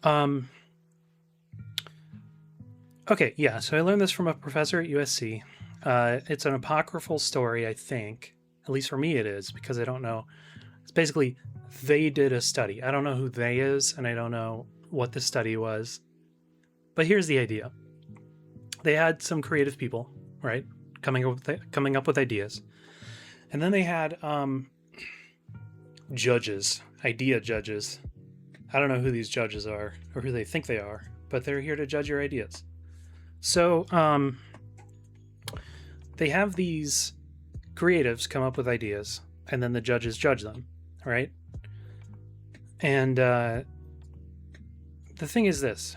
Um, okay, yeah. So I learned this from a professor at USC. It's an apocryphal story, I think. At least for me, it is because I don't know. It's basically they did a study. I don't know who they is, and I don't know what the study was. But here's the idea: they had some creative people, right, coming up with ideas, and then they had judges, idea judges. I don't know who these judges are or who they think they are, but they're here to judge your ideas. So they have these creatives come up with ideas, and then the judges judge them, right? And the thing is this: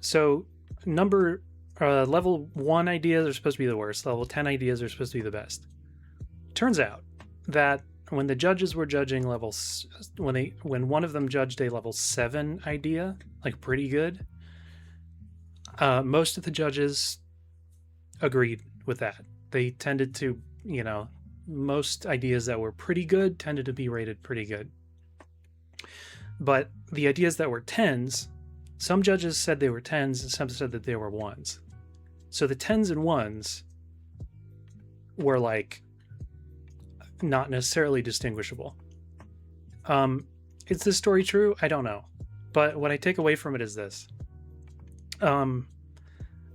so number level 1 ideas are supposed to be the worst. Level 10 ideas are supposed to be the best. Turns out that when the judges were judging levels, when one of them judged a level 7 idea, like pretty good, most of the judges agreed with that. They tended to, most ideas that were pretty good tended to be rated pretty good. But the ideas that were tens, some judges said they were tens and some said that they were ones. So the tens and ones were like not necessarily distinguishable. Is this story true? I don't know. But what I take away from it is this. A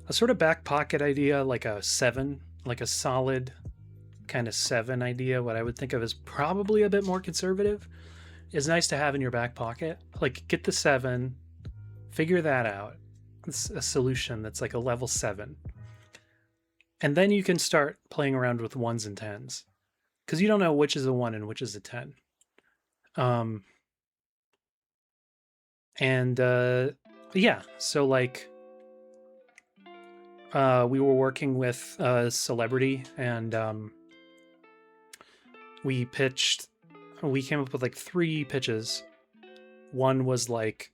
sort of back pocket idea, like a 7, like a solid kind of 7 idea, what I would think of as probably a bit more conservative, is nice to have in your back pocket. Like, get the 7, figure that out. It's a solution that's like a level 7. And then you can start playing around with 1s and 10s. Because you don't know which is a 1 and which is a 10. Yeah, so like we were working with a celebrity, and we came up with like 3 pitches. One was like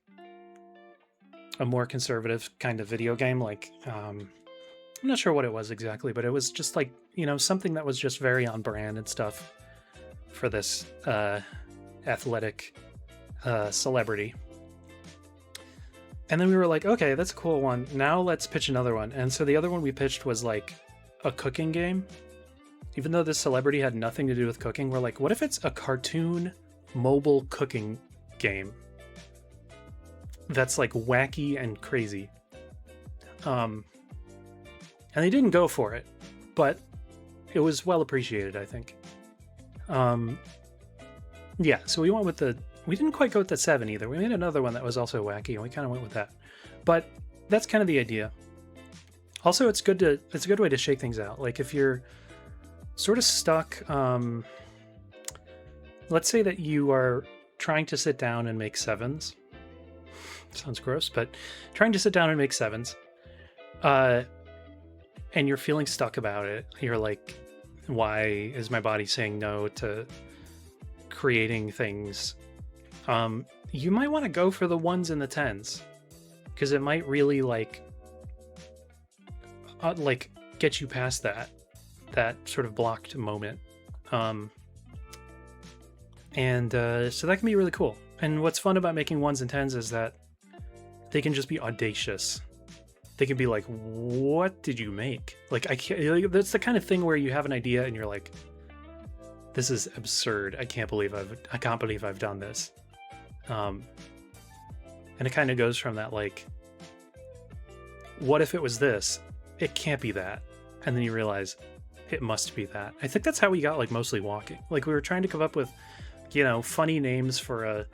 a more conservative kind of video game, like I'm not sure what it was exactly, but it was just like, something that was just very on brand and stuff for this athletic celebrity. And then we were like, okay, that's a cool one. Now let's pitch another one. And so the other one we pitched was like a cooking game. Even though this celebrity had nothing to do with cooking, we're like, what if it's a cartoon mobile cooking game that's like wacky and crazy? And they didn't go for it, but it was well appreciated, I think. Yeah, so we went with we didn't quite go with the 7 either. We made another one that was also wacky, and we kind of went with that. But that's kind of the idea. Also, it's a good way to shake things out. Like if you're sort of stuck, let's say that you are trying to sit down and make 7s. Sounds gross, but trying to sit down and make 7s. And you're feeling stuck about it. You're like, why is my body saying no to creating things? You might want to go for the 1s and the 10s, because it might really like get you past that sort of blocked moment. So that can be really cool. And what's fun about making 1s and 10s is that they can just be audacious. They can be like, what did you make? Like, I can't, that's the kind of thing where you have an idea and you're like, this is absurd. I can't believe I've done this. And it kind of goes from that, like, what if it was this? It can't be that. And then you realize it must be that. I think that's how we got like Mostly Walking. Like, we were trying to come up with, funny names for a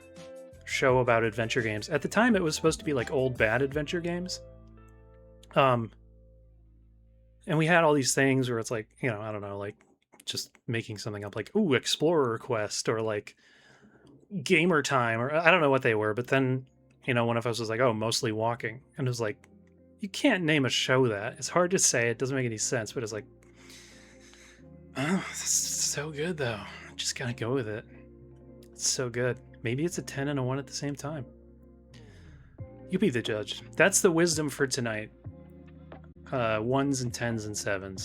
show about adventure games. At the time, it was supposed to be like old bad adventure games. And we had all these things where it's like, I don't know, like just making something up, like, ooh, Explorer Quest, or like Gamer Time, or I don't know what they were. But then, one of us was like, oh, Mostly Walking. And it was like, you can't name a show that. It's hard to say. It doesn't make any sense, but it's like, oh, this is so good though. Just gotta go with it. It's so good. Maybe it's a 10 and a 1 at the same time. You be the judge. That's the wisdom for tonight. 1s and 10s and 7s.